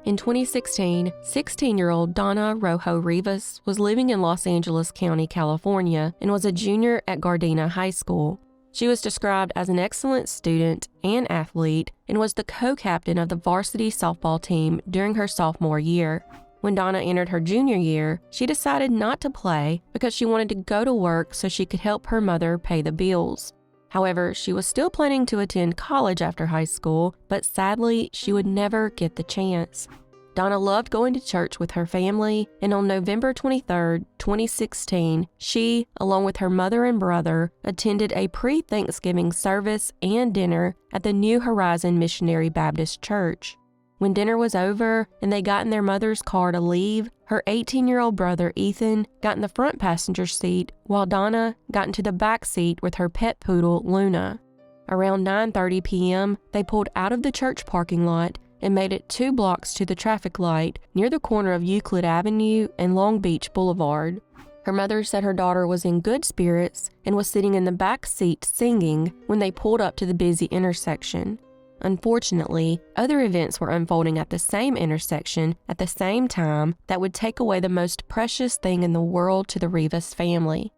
In 2016, 16-year-old Danah Rojo-Rivas was living in Los Angeles County, California, and was a junior at Gardena High School. She was described as an excellent student and athlete and was the co-captain of the varsity softball team during her sophomore year. When Danah entered her junior year, she decided not to play because she wanted to go to work so she could help her mother pay the bills. However, she was still planning to attend college after high school, but sadly, she would never get the chance. Danah loved going to church with her family, and on November 23, 2016, she, along with her mother and brother, attended a pre-Thanksgiving service and dinner at the New Horizon Missionary Baptist Church. When dinner was over and they got in their mother's car to leave, her 18-year-old brother Ethan got in the front passenger seat while Danah got into the back seat with her pet poodle Luna. Around 9:30 p.m., they pulled out of the church parking lot and made it 2 blocks to the traffic light near the corner of Euclid Avenue and Long Beach Boulevard. Her mother said her daughter was in good spirits and was sitting in the back seat singing when they pulled up to the busy intersection. Unfortunately, other events were unfolding at the same intersection at the same time that would take away the most precious thing in the world to the Rivas family.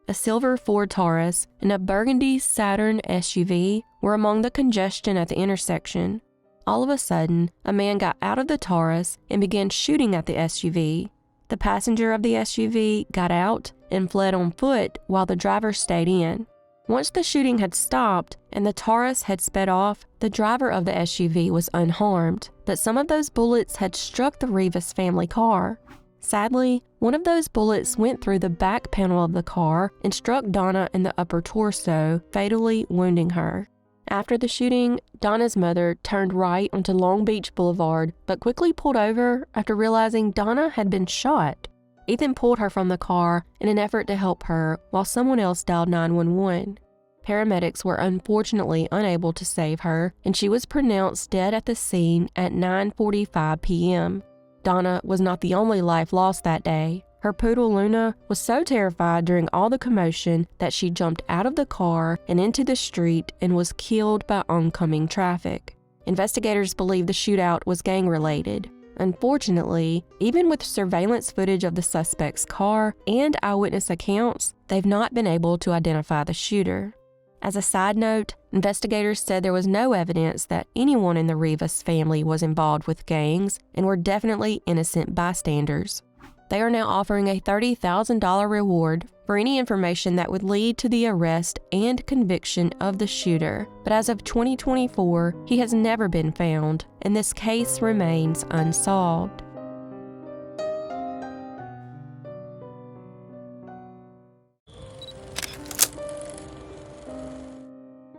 A silver Ford Taurus and a burgundy Saturn SUV were among the congestion at the intersection. All of a sudden, a man got out of the Taurus and began shooting at the SUV. The passenger of the SUV got out and fled on foot while the driver stayed in. Once the shooting had stopped and the Taurus had sped off, the driver of the SUV was unharmed, but some of those bullets had struck the Rivas family car. Sadly, one of those bullets went through the back panel of the car and struck Danah in the upper torso, fatally wounding her. After the shooting, Danah's mother turned right onto Long Beach Boulevard, but quickly pulled over after realizing Danah had been shot. Ethan pulled her from the car in an effort to help her, while someone else dialed 911. Paramedics were unfortunately unable to save her, and she was pronounced dead at the scene at 9:45 p.m. Danah was not the only life lost that day. Her poodle Luna was so terrified during all the commotion that she jumped out of the car and into the street and was killed by oncoming traffic. Investigators believe the shootout was gang-related. Unfortunately, even with surveillance footage of the suspect's car and eyewitness accounts, they've not been able to identify the shooter. As a side note, investigators said there was no evidence that anyone in the Rivas family was involved with gangs and were definitely innocent bystanders. They are now offering a $30,000 reward for any information that would lead to the arrest and conviction of the shooter, but as of 2024, he has never been found, and this case remains unsolved.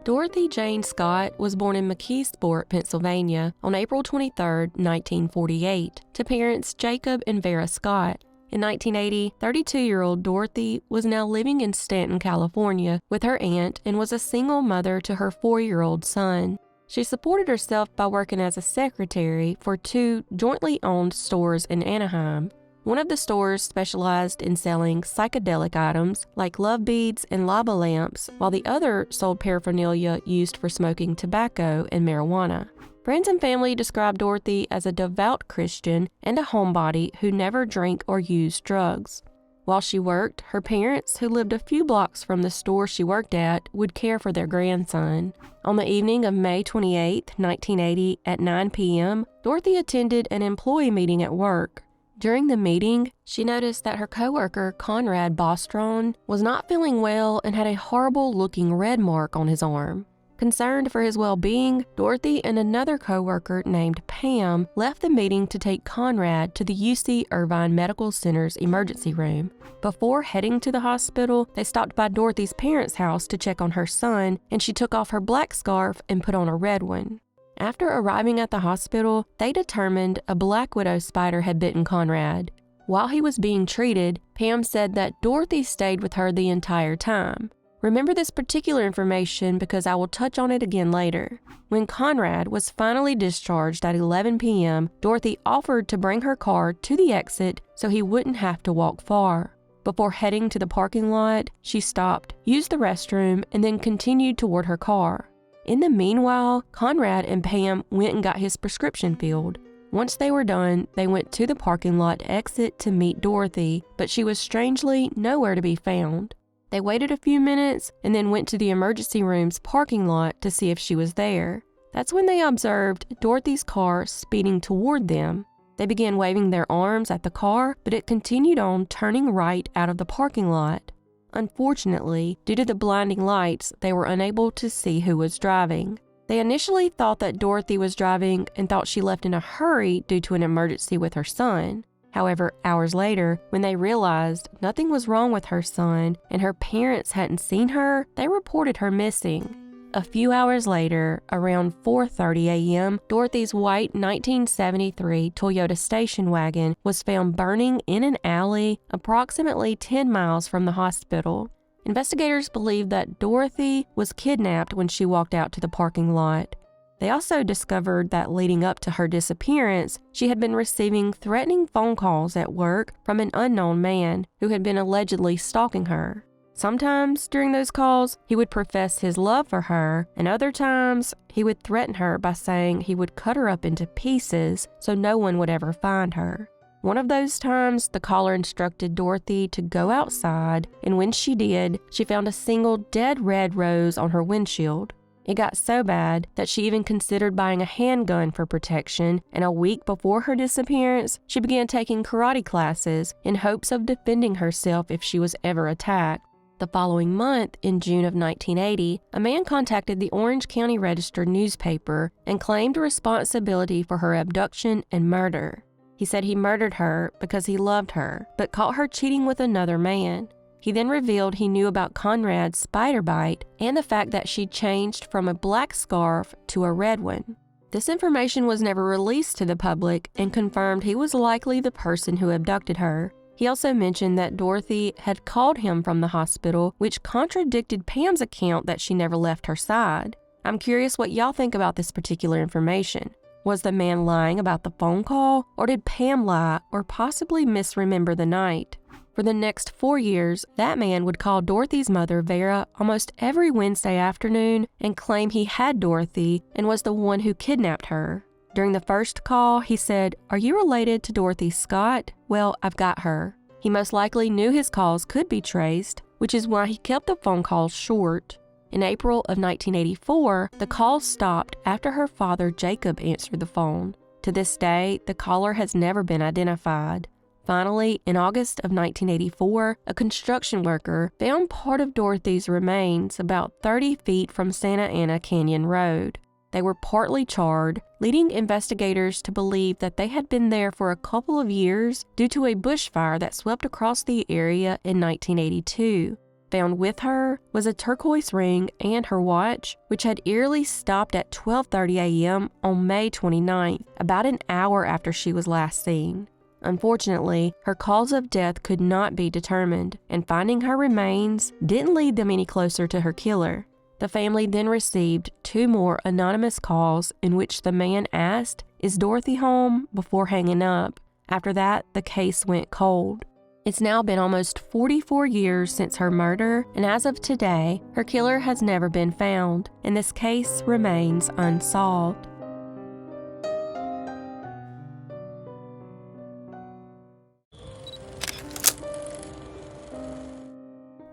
Dorothy Jane Scott was born in McKeesport, Pennsylvania on April 23, 1948, to parents Jacob and Vera Scott. In 1980, 32-year-old Dorothy was now living in Stanton, California with her aunt and was a single mother to her 4-year-old son. She supported herself by working as a secretary for 2 jointly owned stores in Anaheim. One of the stores specialized in selling psychedelic items like love beads and lava lamps, while the other sold paraphernalia used for smoking tobacco and marijuana. Friends and family described Dorothy as a devout Christian and a homebody who never drank or used drugs. While she worked, her parents, who lived a few blocks from the store she worked at, would care for their grandson. On the evening of May 28, 1980, at 9 p.m., Dorothy attended an employee meeting at work. During the meeting, she noticed that her coworker, Conrad Bostron, was not feeling well and had a horrible-looking red mark on his arm. Concerned for his well-being, Dorothy and another coworker named Pam left the meeting to take Conrad to the UC Irvine Medical Center's emergency room. Before heading to the hospital, they stopped by Dorothy's parents' house to check on her son, and she took off her black scarf and put on a red one. After arriving at the hospital, they determined a black widow spider had bitten Conrad. While he was being treated, Pam said that Dorothy stayed with her the entire time. Remember this particular information because I will touch on it again later. When Conrad was finally discharged at 11 p.m., Dorothy offered to bring her car to the exit so he wouldn't have to walk far. Before heading to the parking lot, she stopped, used the restroom, and then continued toward her car. In the meanwhile, Conrad and Pam went and got his prescription filled. Once they were done, they went to the parking lot exit to meet Dorothy, but she was strangely nowhere to be found. They waited a few minutes and then went to the emergency room's parking lot to see if she was there. That's when they observed Dorothy's car speeding toward them. They began waving their arms at the car, but it continued on turning right out of the parking lot. Unfortunately, due to the blinding lights, they were unable to see who was driving. They initially thought that Dorothy was driving and thought she left in a hurry due to an emergency with her son. However, hours later, when they realized nothing was wrong with her son and her parents hadn't seen her, they reported her missing. A few hours later, around 4:30 a.m., Dorothy's white 1973 Toyota station wagon was found burning in an alley approximately 10 miles from the hospital. Investigators believe that Dorothy was kidnapped when she walked out to the parking lot. They also discovered that leading up to her disappearance, she had been receiving threatening phone calls at work from an unknown man who had been allegedly stalking her. Sometimes during those calls, he would profess his love for her, and other times, he would threaten her by saying he would cut her up into pieces so no one would ever find her. One of those times, the caller instructed Dorothy to go outside, and when she did, she found a single dead red rose on her windshield. It got so bad that she even considered buying a handgun for protection, and a week before her disappearance, she began taking karate classes in hopes of defending herself if she was ever attacked. The following month, in June of 1980, a man contacted the Orange County Register newspaper and claimed responsibility for her abduction and murder. He said he murdered her because he loved her, but caught her cheating with another man. He then revealed he knew about Conrad's spider bite and the fact that she changed from a black scarf to a red one. This information was never released to the public and confirmed he was likely the person who abducted her. He also mentioned that Dorothy had called him from the hospital, which contradicted Pam's account that she never left her side. I'm curious what y'all think about this particular information. Was the man lying about the phone call, or did Pam lie or possibly misremember the night? For the next 4 years, that man would call Dorothy's mother, Vera, almost every Wednesday afternoon and claim he had Dorothy and was the one who kidnapped her. During the first call, he said, "Are you related to Dorothy Scott? Well, I've got her." He most likely knew his calls could be traced, which is why he kept the phone calls short. In April of 1984, the call stopped after her father, Jacob, answered the phone. To this day, the caller has never been identified. Finally, in August of 1984, a construction worker found part of Dorothy's remains about 30 feet from Santa Ana Canyon Road. They were partly charred, leading investigators to believe that they had been there for a couple of years due to a bushfire that swept across the area in 1982. Found with her was a turquoise ring and her watch, which had eerily stopped at 12:30 a.m. on May 29th, about an hour after she was last seen. Unfortunately, her cause of death could not be determined, and finding her remains didn't lead them any closer to her killer. The family then received 2 more anonymous calls in which the man asked, "Is Dorothy home?" before hanging up. After that, the case went cold. It's now been almost 44 years since her murder, and as of today, her killer has never been found, and this case remains unsolved.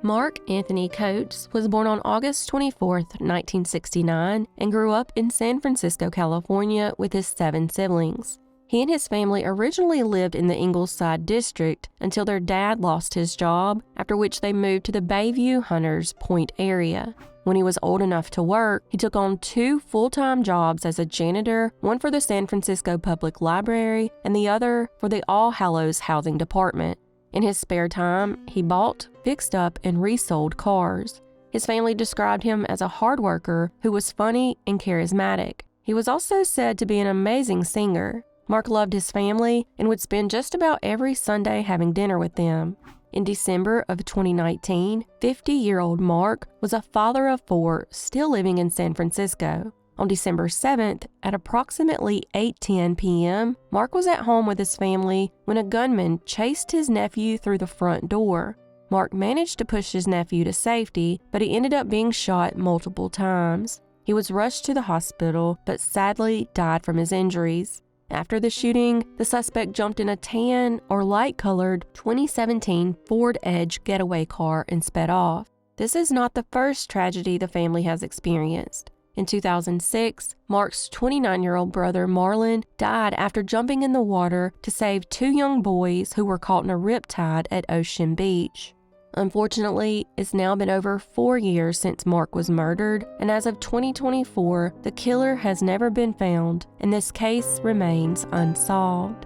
Mark Anthony Coates was born on August 24, 1969, and grew up in San Francisco, California, with his 7 siblings. He and his family originally lived in the Ingleside district until their dad lost his job, after which they moved to the Bayview Hunters Point area. When he was old enough to work, he took on 2 full-time jobs as a janitor, one for the San Francisco Public Library and the other for the All Hallows Housing Department. In his spare time, he bought, fixed up, and resold cars. His family described him as a hard worker who was funny and charismatic. He was also said to be an amazing singer. Mark loved his family and would spend just about every Sunday having dinner with them. In December of 2019, 50-year-old Mark was a father of 4, still living in San Francisco. On December 7th, at approximately 8:10 p.m., Mark was at home with his family when a gunman chased his nephew through the front door. Mark managed to push his nephew to safety, but he ended up being shot multiple times. He was rushed to the hospital, but sadly died from his injuries. After the shooting, the suspect jumped in a tan or light-colored 2017 Ford Edge getaway car and sped off. This is not the first tragedy the family has experienced. In 2006, Mark's 29-year-old brother Marlon died after jumping in the water to save two young boys who were caught in a riptide at Ocean Beach. Unfortunately, it's now been over 4 years since Mark was murdered, and as of 2024, the killer has never been found, and this case remains unsolved.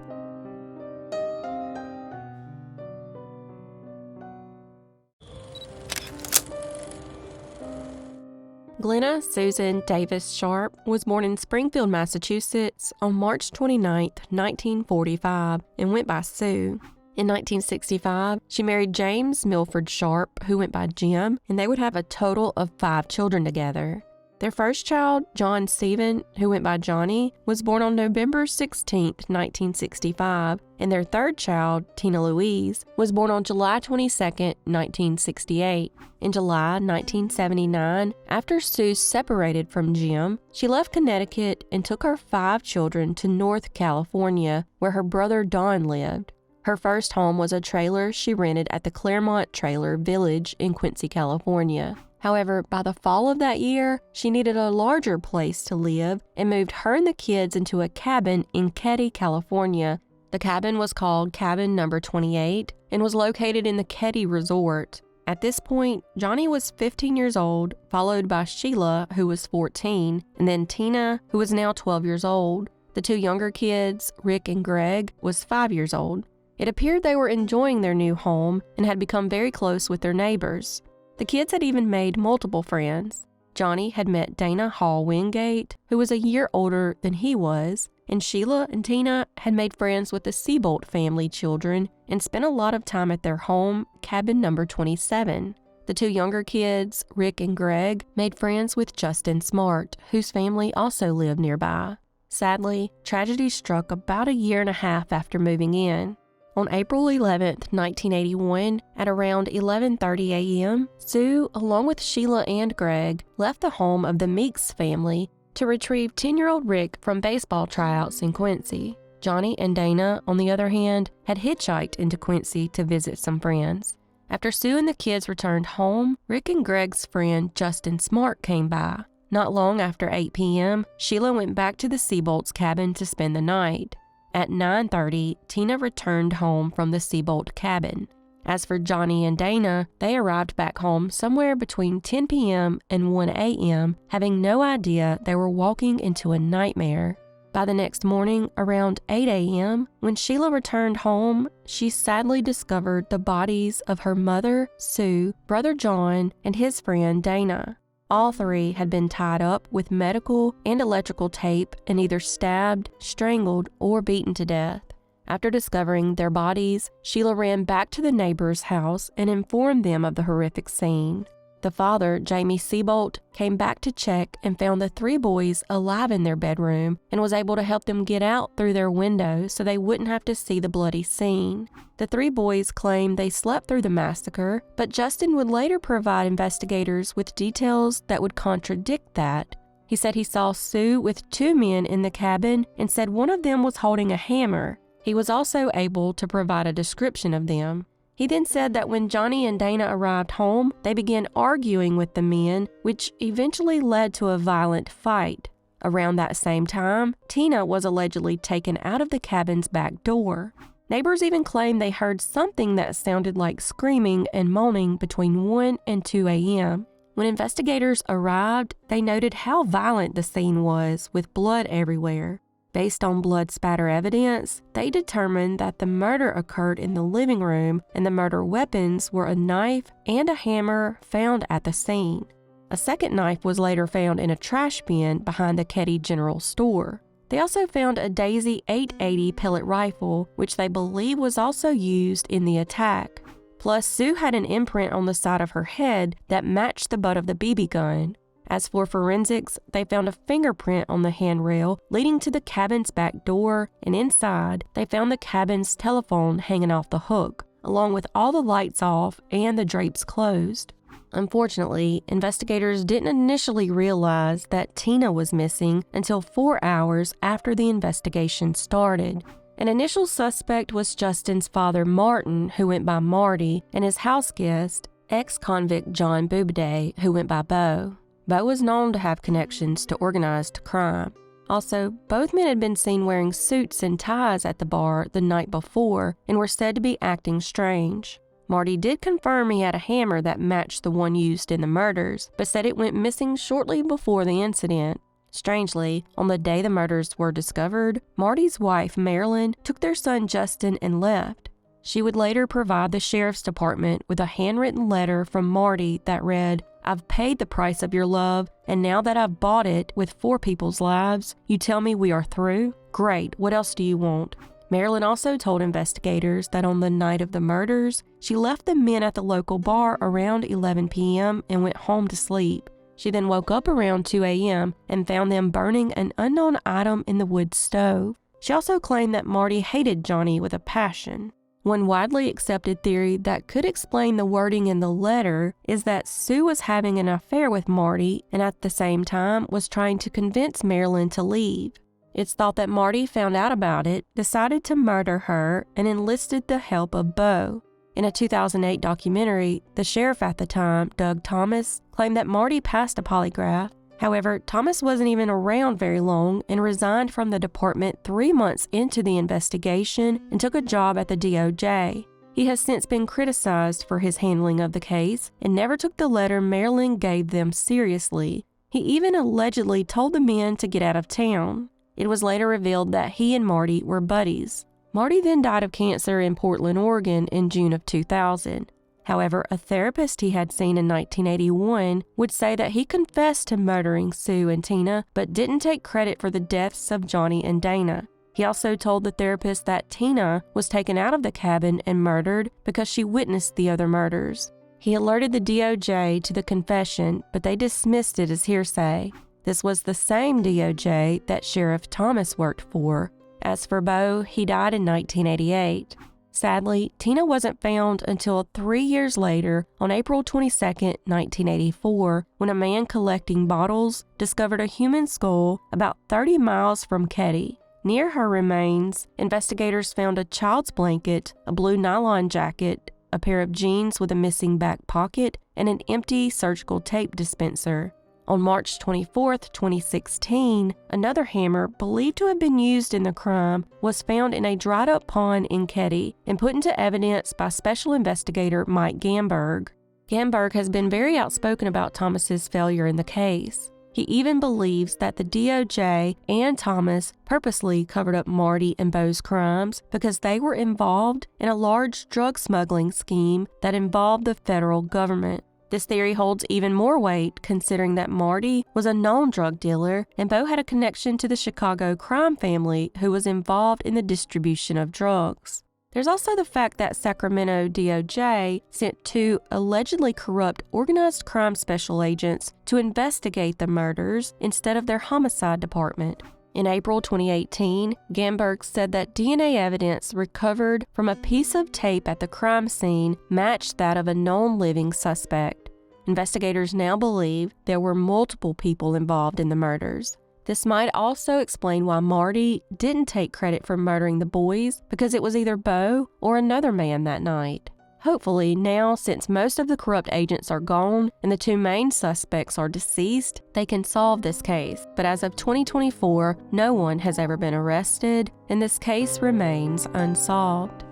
Glenna Susan Davis Sharp was born in Springfield, Massachusetts on March 29, 1945, and went by Sue. In 1965, she married James Milford Sharp, who went by Jim, and they would have a total of 5 children together. Their first child, John Stephen, who went by Johnny, was born on November 16, 1965, and their third child, Tina Louise, was born on July 22, 1968. In July 1979, after Sue separated from Jim, she left Connecticut and took her 5 children to North California, where her brother Don lived. Her first home was a trailer she rented at the Claremont Trailer Village in Quincy, California. However, by the fall of that year, she needed a larger place to live and moved her and the kids into a cabin in Keddie, California. The cabin was called Cabin Number 28 and was located in the Keddie Resort. At this point, Johnny was 15 years old, followed by Sheila, who was 14, and then Tina, who was now 12 years old. The 2 younger kids, Rick and Greg, was 5 years old. It appeared they were enjoying their new home and had become very close with their neighbors. The kids had even made multiple friends. Johnny had met Dana Hall Wingate, who was a year older than he was, and Sheila and Tina had made friends with the Seabolt family children and spent a lot of time at their home, Cabin Number 27. The 2 younger kids, Rick and Greg, made friends with Justin Smart, whose family also lived nearby. Sadly, tragedy struck about a year and a half after moving in. On April 11, 1981, at around 11:30 a.m., Sue, along with Sheila and Greg, left the home of the Meeks family to retrieve 10-year-old Rick from baseball tryouts in Quincy. Johnny and Dana, on the other hand, had hitchhiked into Quincy to visit some friends. After Sue and the kids returned home, Rick and Greg's friend Justin Smart came by. Not long after 8 p.m., Sheila went back to the Seabolt's cabin to spend the night. At 9:30, Tina returned home from the Seabolt cabin. As for Johnny and Dana, they arrived back home somewhere between 10 p.m. and 1 a.m., having no idea they were walking into a nightmare. By the next morning, around 8 a.m., when Sheila returned home, she sadly discovered the bodies of her mother, Sue, brother John, and his friend Dana. All 3 had been tied up with medical and electrical tape and either stabbed, strangled, or beaten to death. After discovering their bodies, Sheila ran back to the neighbor's house and informed them of the horrific scene. The father, Jamie Seabolt, came back to check and found the 3 boys alive in their bedroom and was able to help them get out through their window so they wouldn't have to see the bloody scene. The 3 boys claimed they slept through the massacre, but Justin would later provide investigators with details that would contradict that. He said he saw Sue with 2 men in the cabin and said one of them was holding a hammer. He was also able to provide a description of them. He then said that when Johnny and Dana arrived home, they began arguing with the men, which eventually led to a violent fight. Around that same time, Tina was allegedly taken out of the cabin's back door. Neighbors even claimed they heard something that sounded like screaming and moaning between 1 and 2 a.m. When investigators arrived, they noted how violent the scene was, with blood everywhere. Based on blood spatter evidence, they determined that the murder occurred in the living room and the murder weapons were a knife and a hammer found at the scene. A second knife was later found in a trash bin behind the Keddie General Store. They also found a Daisy 880 pellet rifle, which they believe was also used in the attack. Plus, Sue had an imprint on the side of her head that matched the butt of the BB gun. As for forensics, they found a fingerprint on the handrail leading to the cabin's back door, and inside, they found the cabin's telephone hanging off the hook, along with all the lights off and the drapes closed. Unfortunately, investigators didn't initially realize that Tina was missing until 4 hours after the investigation started. An initial suspect was Justin's father, Martin, who went by Marty, and his house guest, ex-convict John Bubiday, who went by Bo. Bo was known to have connections to organized crime. Also, both men had been seen wearing suits and ties at the bar the night before and were said to be acting strange. Marty did confirm he had a hammer that matched the one used in the murders, but said it went missing shortly before the incident. Strangely, on the day the murders were discovered, Marty's wife, Marilyn, took their son Justin and left. She would later provide the sheriff's department with a handwritten letter from Marty that read, "I've paid the price of your love, and now that I've bought it with 4 people's lives, you tell me we are through? Great, what else do you want?" Marilyn also told investigators that on the night of the murders, she left the men at the local bar around 11 p.m. and went home to sleep. She then woke up around 2 a.m. and found them burning an unknown item in the wood stove. She also claimed that Marty hated Johnny with a passion. One widely accepted theory that could explain the wording in the letter is that Sue was having an affair with Marty and at the same time was trying to convince Marilyn to leave. It's thought that Marty found out about it, decided to murder her, and enlisted the help of Bo. In a 2008 documentary, the sheriff at the time, Doug Thomas, claimed that Marty passed a polygraph. However, Thomas wasn't even around very long and resigned from the department 3 months into the investigation and took a job at the DOJ. He has since been criticized for his handling of the case and never took the letter Marilyn gave them seriously. He even allegedly told the men to get out of town. It was later revealed that he and Marty were buddies. Marty then died of cancer in Portland, Oregon in June of 2000. However, a therapist he had seen in 1981 would say that he confessed to murdering Sue and Tina, but didn't take credit for the deaths of Johnny and Danah. He also told the therapist that Tina was taken out of the cabin and murdered because she witnessed the other murders. He alerted the DOJ to the confession, but they dismissed it as hearsay. This was the same DOJ that Sheriff Thomas worked for. As for Bo, he died in 1988. Sadly, Tina wasn't found until 3 years later, on April 22, 1984, when a man collecting bottles discovered a human skull about 30 miles from Keddie. Near her remains, investigators found a child's blanket, a blue nylon jacket, a pair of jeans with a missing back pocket, and an empty surgical tape dispenser. On March 24, 2016, another hammer believed to have been used in the crime was found in a dried-up pond in Keddie and put into evidence by Special Investigator Mike Gamberg. Gamberg has been very outspoken about Thomas's failure in the case. He even believes that the DOJ and Thomas purposely covered up Marty and Bo's crimes because they were involved in a large drug smuggling scheme that involved the federal government. This theory holds even more weight considering that Marty was a known drug dealer and Bo had a connection to the Chicago crime family who was involved in the distribution of drugs. There's also the fact that Sacramento DOJ sent 2 allegedly corrupt organized crime special agents to investigate the murders instead of their homicide department. In April 2018, Gamberg said that DNA evidence recovered from a piece of tape at the crime scene matched that of a known living suspect. Investigators now believe there were multiple people involved in the murders. This might also explain why Marty didn't take credit for murdering the boys because it was either Bo or another man that night. Hopefully now, since most of the corrupt agents are gone and the 2 main suspects are deceased, they can solve this case. But as of 2024, no one has ever been arrested, and this case remains unsolved.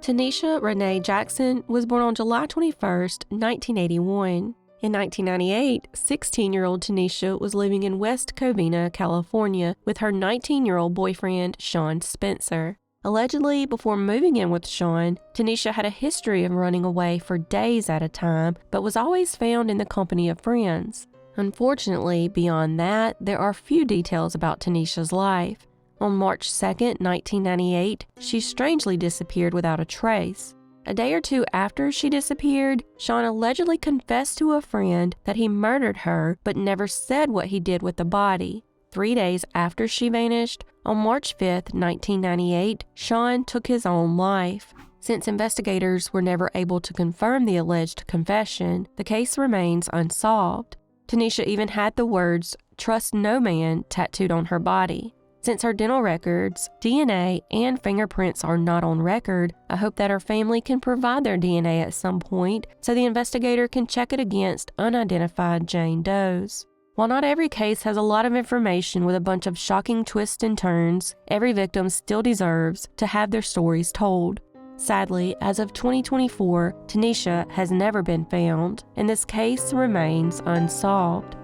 Tineshia Renee Jackson was born on July 21, 1981. In 1998, 16-year-old Tineshia was living in West Covina, California, with her 19-year-old boyfriend, Sean Spencer. Allegedly, before moving in with Sean, Tineshia had a history of running away for days at a time, but was always found in the company of friends. Unfortunately, beyond that, there are few details about Tineshia's life. On March 2, 1998, she strangely disappeared without a trace. A day or 2 after she disappeared, Sean allegedly confessed to a friend that he murdered her but never said what he did with the body. 3 days after she vanished, on March 5, 1998, Sean took his own life. Since investigators were never able to confirm the alleged confession, the case remains unsolved. Tineshia even had the words, "Trust no man," tattooed on her body. Since her dental records, DNA, and fingerprints are not on record, I hope that her family can provide their DNA at some point so the investigator can check it against unidentified Jane Does. While not every case has a lot of information with a bunch of shocking twists and turns, every victim still deserves to have their stories told. Sadly, as of 2024, Tineshia has never been found, and this case remains unsolved.